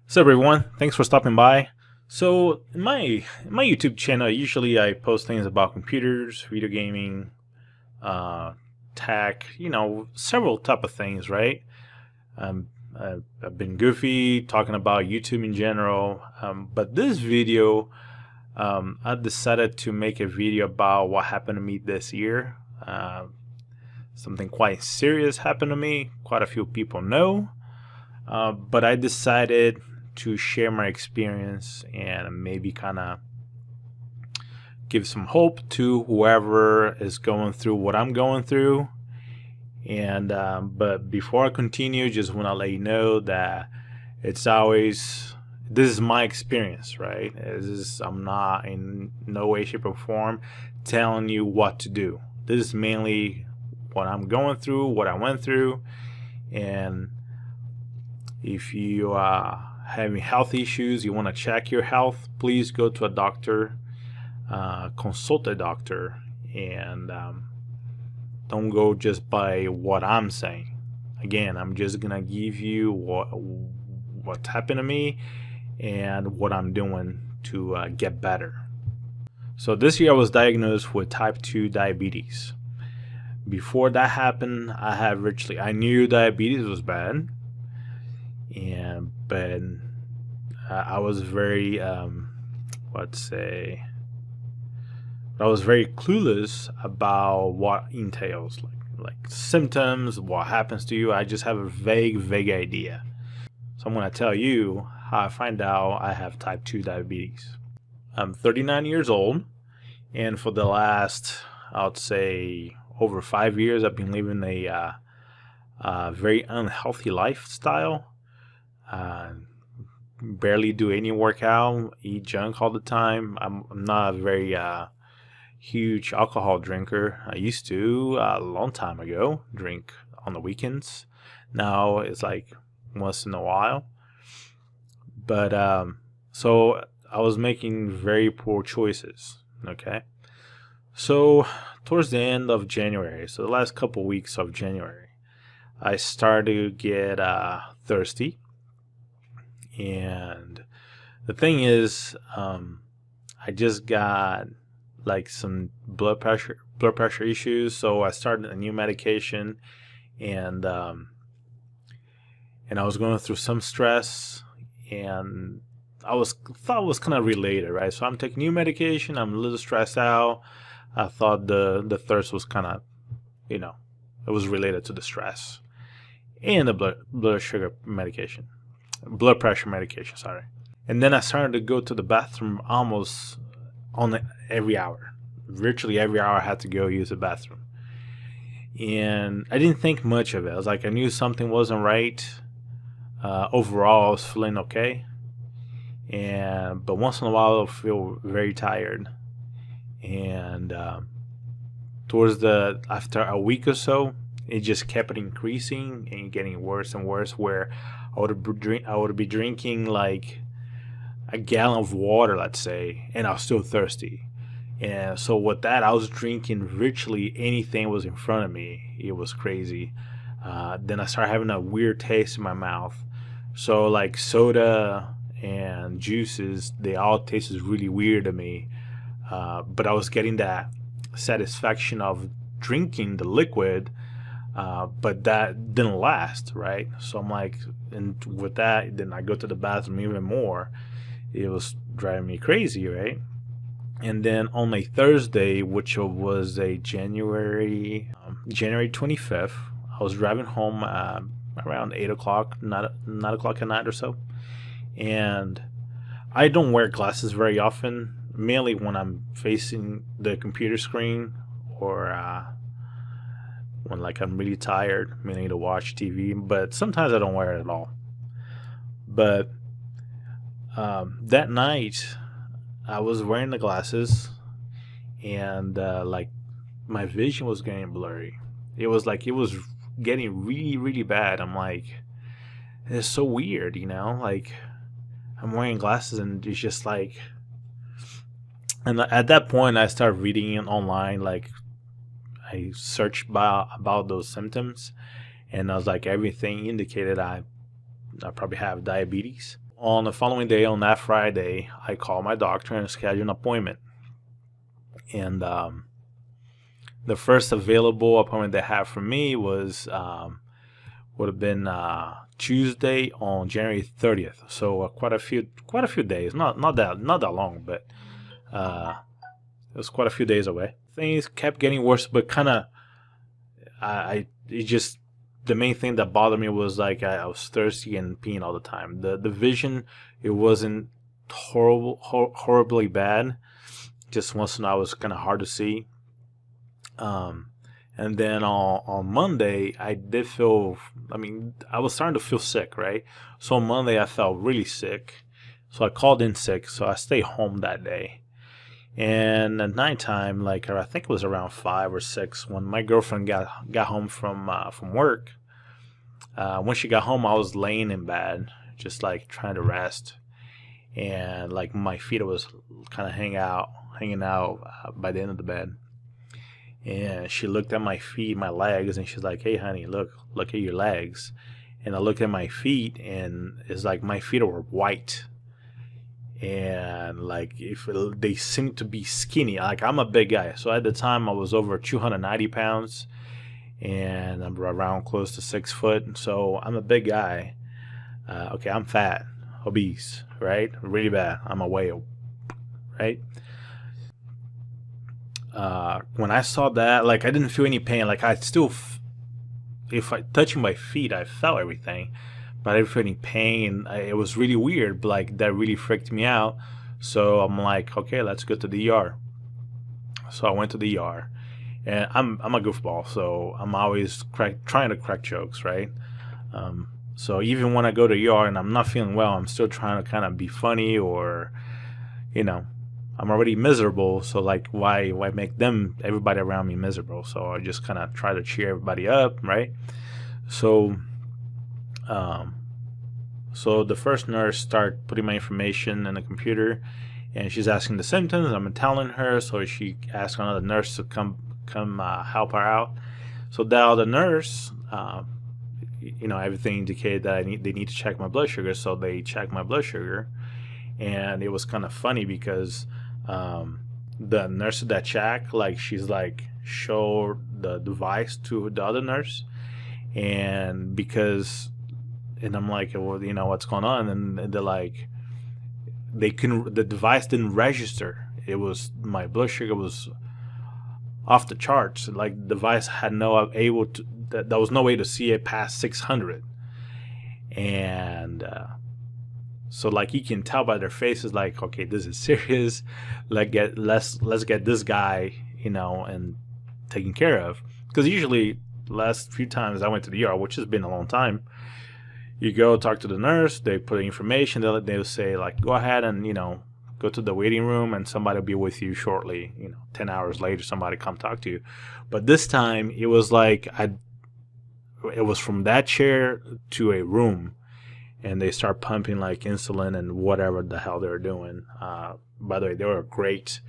So everyone, thanks for stopping by. So in my YouTube channel, usually I post things about computers, video gaming, uh, tech, several type of things, right? I've been goofy talking about YouTube in general, but this video, I decided to make a video about what happened to me this year. Something quite serious happened to me. Quite a few people know. But I decided to share my experience and maybe kind of give some hope to whoever is going through what I'm going through. And but before I continue, just want to let you know that it's always this is my experience, right? I'm not in no way, shape, or form telling you what to do. This is mainly what I'm going through, what I went through, and if you are having health issues, you want to check your health, please go to a doctor, consult a doctor, and don't go just by what I'm saying. Again, I'm just gonna give you what happened to me and what I'm doing to get better. So this year I was diagnosed with type 2 diabetes. Before that happened, I knew diabetes was bad, but I was very I was very clueless about what entails, like symptoms, what happens to you. I just have a vague idea. So I'm going to tell you how I find out I have type 2 diabetes. I'm 39 years old, and for the last, I would say, over 5 years, I've been living a very unhealthy lifestyle. Barely do any workout, eat junk all the time. I'm not a very huge alcohol drinker. I used to a long time ago drink on the weekends. Now it's like once in a while. But so I was making very poor choices. Okay, so towards the end of January, so the last couple weeks of January, I started to get thirsty. And the thing is, I just got like some blood pressure issues, so I started a new medication, and I was going through some stress, and thought it was kind of related, right? So I'm taking new medication, I'm a little stressed out. I thought the thirst was kind of, it was related to the stress and the blood pressure medication, sorry. And then I started to go to the bathroom almost every hour. Virtually every hour I had to go use the bathroom. And I didn't think much of it. I was like, I knew something wasn't right. Overall, I was feeling okay. But once in a while, I'll feel very tired. And after a week or so, it just kept increasing and getting worse and worse, where I would be drinking like a gallon of water, let's say, and I was still thirsty. And so with that, I was drinking virtually anything was in front of me. It was crazy. Then I started having a weird taste in my mouth. So like soda and juices, they all tasted really weird to me. But I was getting that satisfaction of drinking the liquid, but that didn't last, right? So I'm like, and with that, then I go to the bathroom even more. It was driving me crazy, right? And then on a Thursday, which was a January 25th, I was driving home around 8 o'clock, 9 o'clock at night or so. And I don't wear glasses very often, mainly when I'm facing the computer screen, or when like I'm really tired, meaning to watch TV. But sometimes I don't wear it at all. But that night, I was wearing the glasses, and like my vision was getting blurry. It was getting really bad. I'm like, it's so weird, like I'm wearing glasses and it's just like, and at that point I started reading it online, like I searched about those symptoms, and I was like, everything indicated I probably have diabetes. on the following day, on that Friday, I called my doctor and scheduled an appointment. And the first available appointment they had for me was would have been Tuesday on January 30th. So quite a few days. Not that long, but it was quite a few days away. Things kept getting worse, but kind of it just, the main thing that bothered me was like I was thirsty and peeing all the time. The vision, it wasn't horribly bad. Just once in a while it was kind of hard to see. And then on Monday, I did feel, I was starting to feel sick, right? So on Monday, I felt really sick. So I called in sick. So I stayed home that day. And at nighttime, like I think it was around 5 or 6, when my girlfriend got home from work. When she got home, I was laying in bed, just like trying to rest, and like my feet was kind of hanging out by the end of the bed. And she looked at my feet, my legs, and she's like, "Hey, honey, look at your legs." And I looked at my feet, and it's like my feet were white. And like they seem to be skinny. Like I'm a big guy, so at the time I was over 290 pounds, and I'm around close to 6 foot. So I'm a big guy. Okay, I'm fat, obese, right? Really bad. I'm a whale, right? When I saw that, like I didn't feel any pain. Like I still, if I touching my feet, I felt everything. But I didn't feel any pain. It was really weird. Like that really freaked me out. So I'm like, okay, let's go to the ER. So I went to the ER, and I'm a goofball, so I'm always trying to crack jokes, right? So even when I go to ER and I'm not feeling well, I'm still trying to kind of be funny, or I'm already miserable. So like, why make everybody around me miserable? So I just kind of try to cheer everybody up, right? So so the first nurse started putting my information in the computer, and she's asking the symptoms. I'm telling her, so she asked another nurse to come help her out. So the other nurse, everything indicated that they need to check my blood sugar. So they checked my blood sugar, and it was kind of funny because the nurse that checked, like she's like show the device to the other nurse, and I'm like, well, what's going on? And they're like, the device didn't register. It was, my blood sugar was off the charts. Like the device had there was no way to see it past 600. And so like you can tell by their faces, like, okay, this is serious. Let's get this guy, and taken care of. Because usually last few times I went to the ER, which has been a long time, you go talk to the nurse, they put information, they'll say like, go ahead and go to the waiting room and somebody will be with you shortly. 10 hours later somebody come talk to you. But this time it was like it was from that chair to a room, and they start pumping like insulin and whatever the hell they're doing. By the way, they were great.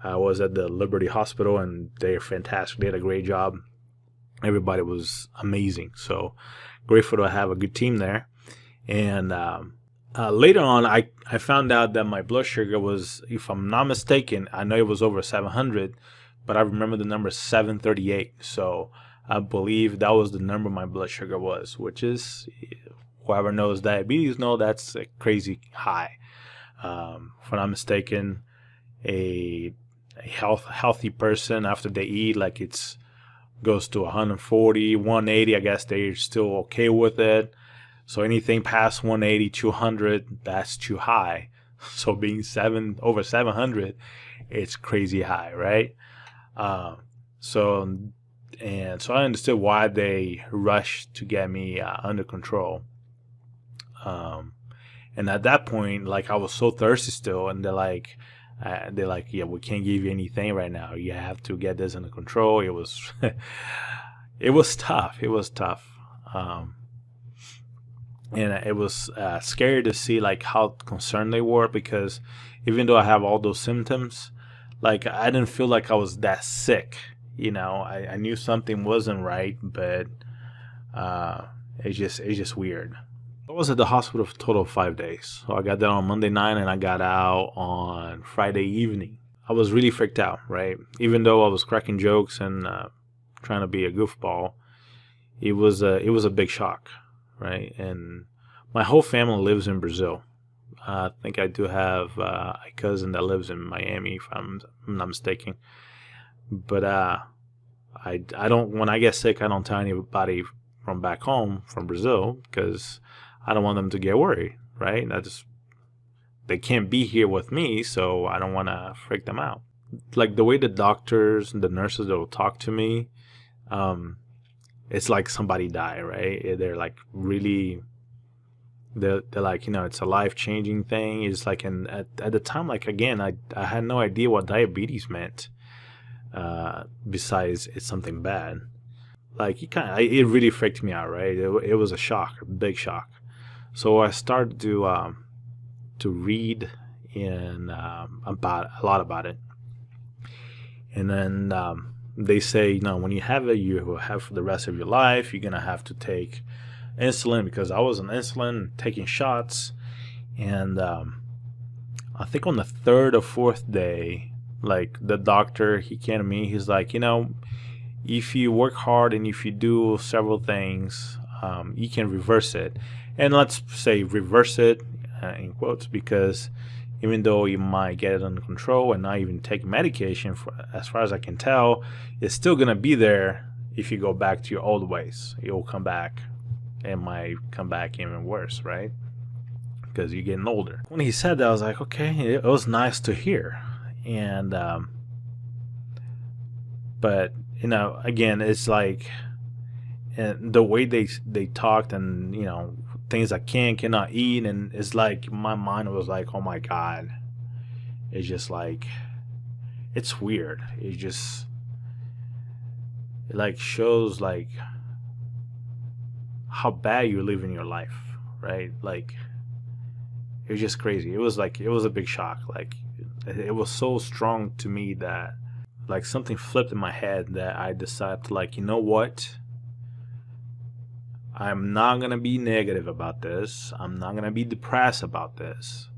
I was at the Liberty Hospital, and they're fantastic. They had a great job. Everybody was amazing. So grateful to have a good team there. And later on, I found out that my blood sugar was, if I'm not mistaken, I know it was over 700, but I remember the number 738. So I believe that was the number my blood sugar was, which is, whoever knows diabetes know that's a crazy high. If I'm not mistaken, a healthy person, after they eat, like it's goes to 140, 180, I guess they're still okay with it. So anything past 180, 200, that's too high. So being over 700, it's crazy high, right? So I understood why they rushed to get me under control. And at that point, like I was so thirsty still, and they're like, yeah, we can't give you anything right now. You have to get this under control. It was, it was tough. It was tough. And it was scary to see like how concerned they were, because even though I have all those symptoms, like I didn't feel like I was that sick. I knew something wasn't right, but it's just weird. I was at the hospital for a total of 5 days. So I got there on Monday night and I got out on Friday evening. I was really freaked out, right? Even though I was cracking jokes and trying to be a goofball, it was a big shock, right? And my whole family lives in Brazil. I think I do have a cousin that lives in Miami, if I'm not mistaken. But I don't. When I get sick, I don't tell anybody from back home from Brazil because I don't want them to get worried, right? They can't be here with me, so I don't want to freak them out. Like the way the doctors and the nurses that will talk to me, it's like somebody died, right? They're like really, they're like, it's a life changing thing. It's like, and at the time, like again, I had no idea what diabetes meant. Besides it's something bad, like it really freaked me out, right? It was a shock, a big shock. So I started to read and about a lot about it, and then they say, when you have it, you will have for the rest of your life. You're gonna have to take insulin because I was on insulin, taking shots, and I think on the third or fourth day, like the doctor, he came to me. He's like, if you work hard and if you do several things, you can reverse it. And let's say reverse it in quotes, because even though you might get it under control and not even take medication, as far as I can tell, it's still going to be there if you go back to your old ways. It will come back. It might come back even worse, right? Because you're getting older. When he said that, I was like, okay, it was nice to hear. And but again, it's like, and the way they talked, and things I cannot eat, and it's like my mind was like, oh my god, it's just like, it's weird. It like shows like how bad you're living your life, right? Like it was just crazy. It was a big shock. Like it was so strong to me that like something flipped in my head that I decided to, like, what? I'm not going to be negative about this. I'm not going to be depressed about this.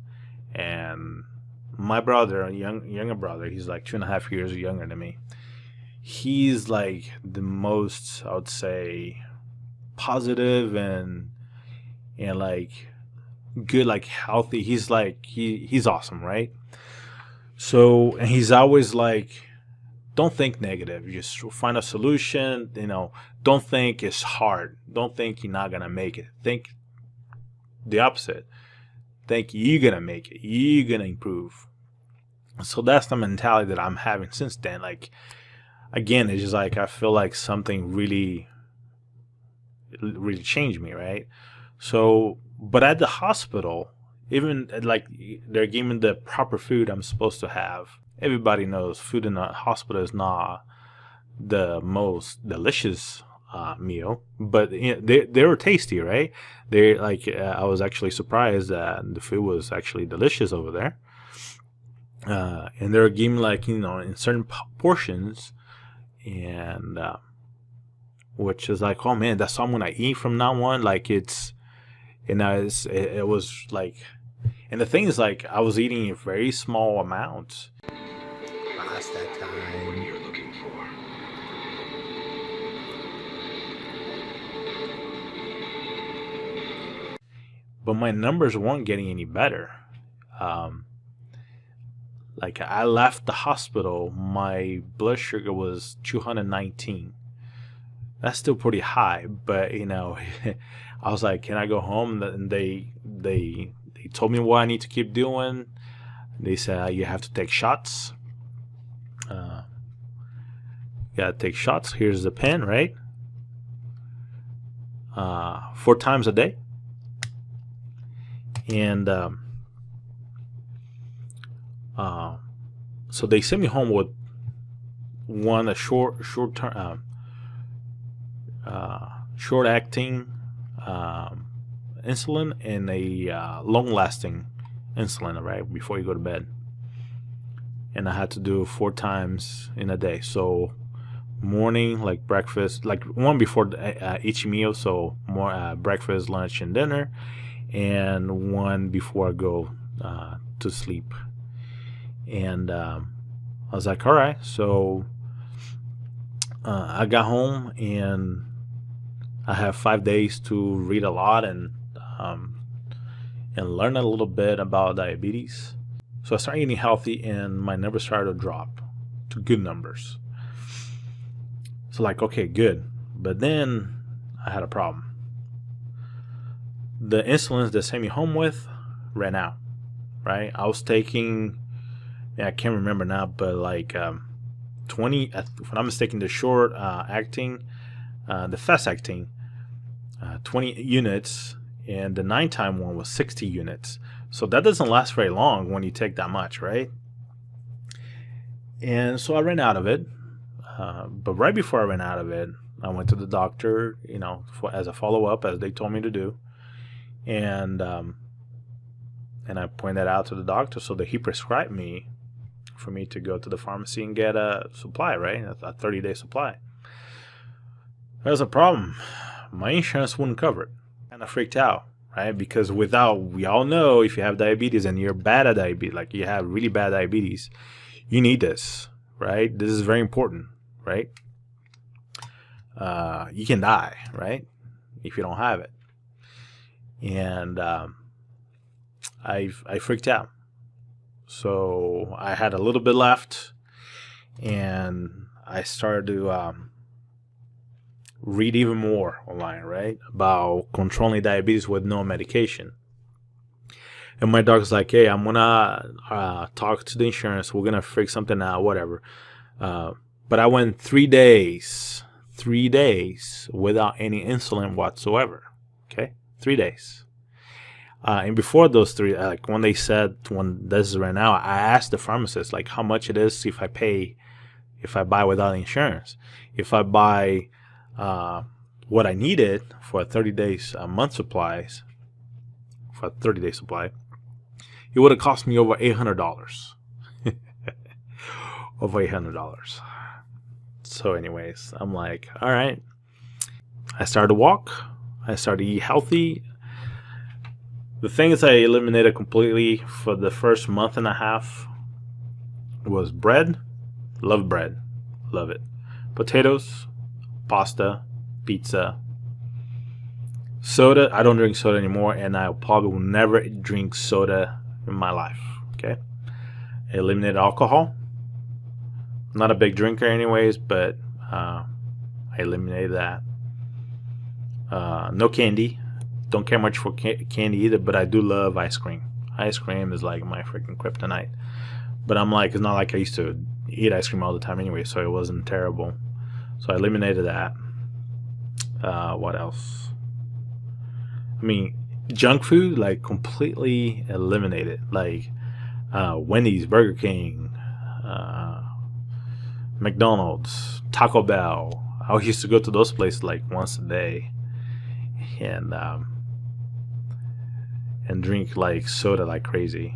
And my brother, younger brother, he's like 2.5 years younger than me. He's like the most, I would say, positive and like good, like healthy. He's like, he's awesome, right? So, and he's always like, don't think negative. Just find a solution. Don't think it's hard. Don't think you're not going to make it. Think the opposite. Think you're going to make it. You're going to improve. So that's the mentality that I'm having since then. Like, again, it's just like I feel like something really, really changed me, right? So, but at the hospital, even like they're giving the proper food I'm supposed to have. Everybody knows food in a hospital is not the most delicious meal, but they were tasty, right? They like I was actually surprised that the food was actually delicious over there, and they're giving like in certain portions, and which is like, oh man, that's what I'm gonna eat from now on. Like it was like, and the thing is, like, I was eating a very small amount. Past that time. You're looking for. But my numbers weren't getting any better. Like I left the hospital, my blood sugar was 219. That's still pretty high, but I was like, can I go home? And they told me what I need to keep doing. They said you have to take shots. You gotta take shots. Here's the pen, right? 4 times a day. And so they sent me home with a short acting insulin and a long lasting insulin, right, before you go to bed. And I had to do 4 times in a day. So morning, like breakfast, like one before each meal, so more breakfast, lunch, and dinner, and one before I go to sleep. And I was like, all right. So I got home and I have 5 days to read a lot and learn a little bit about diabetes. So I started eating healthy and my numbers started to drop to good numbers. So like, okay, good. But then I had a problem. The insulin they sent me home with ran out, right? I was taking, I can't remember now, but like 20, if I'm not mistaken, the short acting, the fast acting, 20 units, and the 9-time one was 60 units. So that doesn't last very long when you take that much, right? And so I ran out of it. But right before I ran out of it, I went to the doctor, as a follow-up, as they told me to do. And I pointed that out to the doctor so that he prescribed me for me to go to the pharmacy and get a supply, right? A 30-day supply. There's a problem. My insurance wouldn't cover it. And I freaked out, right? Because we all know if you have diabetes and you're bad at diabetes, like you have really bad diabetes, you need this, right? This is very important, right? You can die, right? If you don't have it. And I freaked out. So I had a little bit left, and I started to read even more online, right, about controlling diabetes with no medication. And my doctor's like, hey, I'm gonna talk to the insurance. We're gonna figure something out, whatever. But I went 3 days without any insulin whatsoever. Okay, 3 days. And before those 3, like when they said when this ran out, I asked the pharmacist like how much it is if I buy without insurance. If I buy what I needed for a 30 days a month supplies, for a 30-day supply, it would have cost me over $800. Over $800. So anyways, I'm like, all right. I started to walk. I started to eat healthy. The things I eliminated completely for the first month and a half was bread. Love bread. Love it. Potatoes, pasta, pizza, soda. I don't drink soda anymore, and I probably will never drink soda in my life. Okay. I eliminated alcohol. I'm not a big drinker anyways, but I eliminated that. No candy. Don't care much for candy either, but I do love ice cream. Ice cream is like my freaking kryptonite. But I'm like, it's not like I used to eat ice cream all the time anyway, so it wasn't terrible. So I eliminated that. What else? I mean, junk food, like completely eliminated. Like Wendy's, Burger King, McDonald's, Taco Bell. I used to go to those places like once a day. And drink like soda like crazy.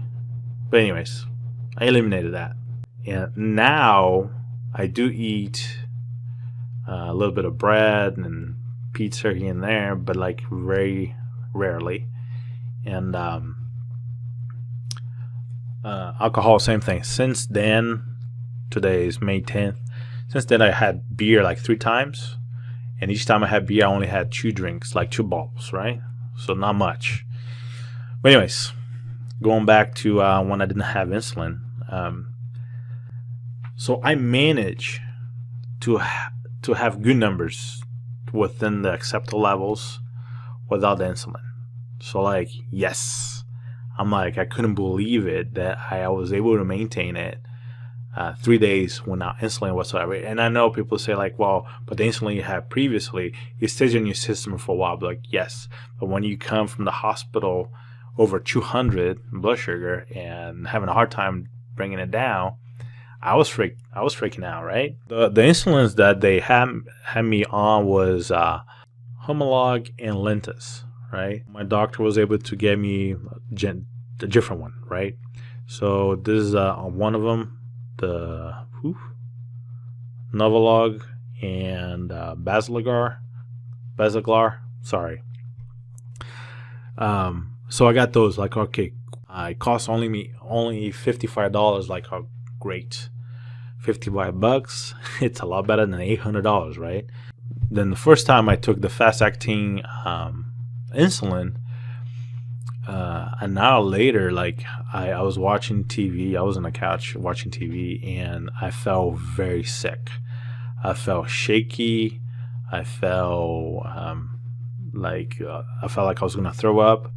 But anyways, I eliminated that. And now I do eat a little bit of bread and pizza here and there, but like very rarely. And alcohol, same thing. Since then, today is May 10th. Since then, I had beer like 3 times. And each time I had beer, I only had 2 drinks, like 2 bottles, right? So not much. But anyways, going back to when I didn't have insulin. So I managed to have good numbers within the acceptable levels without the insulin. So like, yes. I'm like, I couldn't believe it that I was able to maintain it 3 days without insulin whatsoever. And I know people say like, well, but the insulin you had previously, it stays in your system for a while. But like, yes, but when you come from the hospital over 200 blood sugar and having a hard time bringing it down, I was freaking out, right? The insulins that they had me on was Homolog and Lintus, right? My doctor was able to get me a different one, right? So this is one of them, the Novolog, and Basaglar. Sorry. So I got those. Like, okay, it cost only $55. Like, oh, great, $55. It's a lot better than $800, right? Then the first time I took the fast acting insulin, an hour later, like I was watching TV. I was on the couch watching TV, and I felt very sick. I felt shaky. I felt I felt like I was gonna throw up,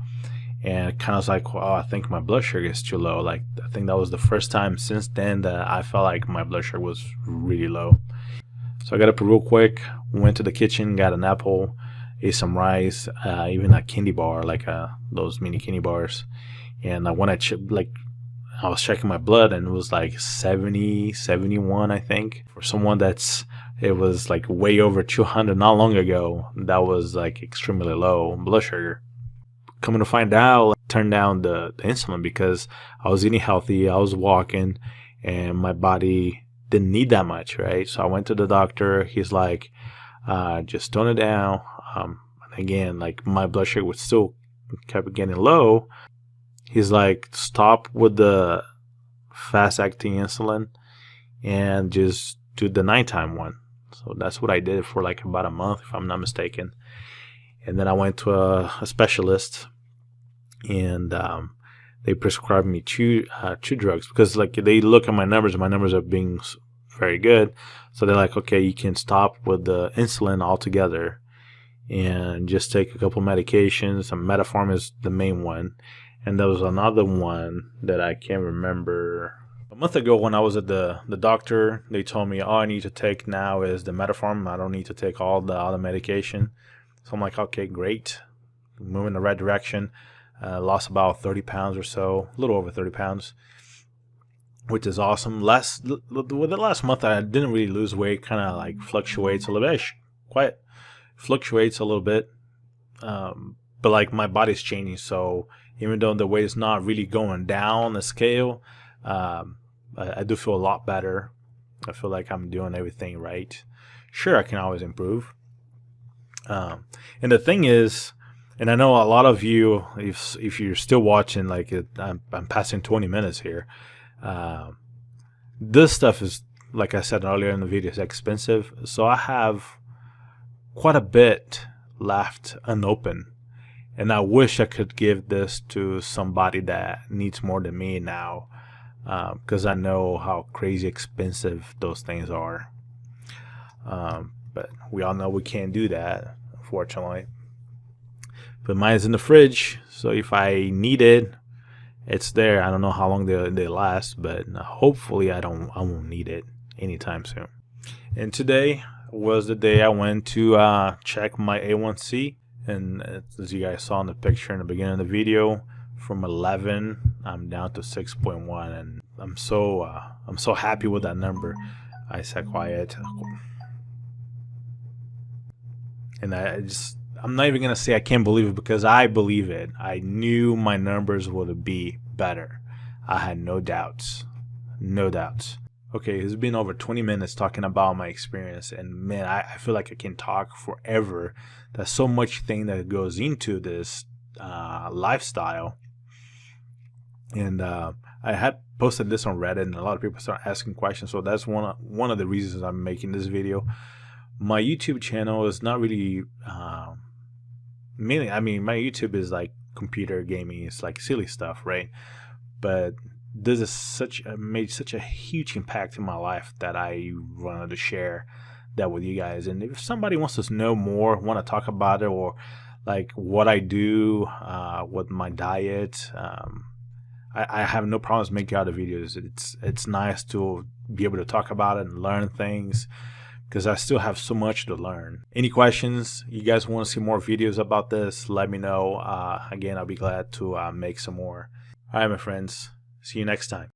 and kind of was like, "Well, I think my blood sugar is too low." Like, I think that was the first time since then that I felt like my blood sugar was really low. So I got up real quick, went to the kitchen, got an apple, ate some rice, even a candy bar, like those mini candy bars. And when I was checking my blood, and it was like 70, 71, I think. For someone it was like way over 200 not long ago. That was like extremely low blood sugar. Coming to find out, I turned down the insulin because I was eating healthy, I was walking, and my body didn't need that much, right? So I went to the doctor. He's like, just tone it down. And again, like, my blood sugar was still kept getting low. He's like, stop with the fast acting insulin and just do the nighttime one. So that's what I did for like about a month, if I'm not mistaken. And then I went to a specialist, and they prescribed me two drugs, because like they look at my numbers are being very good. So they're like, okay, you can stop with the insulin altogether and just take a couple medications. And Metformin is the main one. And there was another one that I can't remember. A month ago, when I was at the doctor, they told me all I need to take now is the Metformin. I don't need to take all the other medication. So I'm like, okay, great. Moving in the right direction. Lost about 30 pounds or so, a little over 30 pounds, which is awesome. The last month, I didn't really lose weight. Kind of like fluctuates a little bit. Fluctuates a little bit. But like, my body's changing. So even though the weight is not really going down the scale, I do feel a lot better. I feel like I'm doing everything right. Sure, I can always improve. And the thing is, and I know a lot of you, if you're still watching, like I'm passing 20 minutes here. This stuff is, like I said earlier in the video, is expensive. So I have quite a bit left unopened. And I wish I could give this to somebody that needs more than me now, because I know how crazy expensive those things are. But we all know we can't do that, unfortunately. But mine is in the fridge, so if I need it, it's there. I don't know how long they last, but hopefully I won't need it anytime soon. And today was the day I went to check my A1C. And as you guys saw in the picture in the beginning of the video, from 11, I'm down to 6.1, and I'm so happy with that number. I said quiet, and I'm not even gonna say I can't believe it, because I believe it. I knew my numbers would be better. I had no doubts. Okay, it's been over 20 minutes talking about my experience, and man, I feel like I can talk forever. There's so much thing that goes into this lifestyle. And I had posted this on Reddit, and a lot of people started asking questions, so that's one of the reasons I'm making this video. My YouTube channel is not really mainly, I mean, my YouTube is like computer gaming. It's like silly stuff, right? But this is made such a huge impact in my life that I wanted to share that with you guys. And if somebody wants to know more, want to talk about it, or like what I do with my diet, I have no problems making other videos. It's nice to be able to talk about it and learn things, because I still have so much to learn. Any questions? You guys want to see more videos about this? Let me know. Again, I'll be glad to make some more. All right, my friends. See you next time.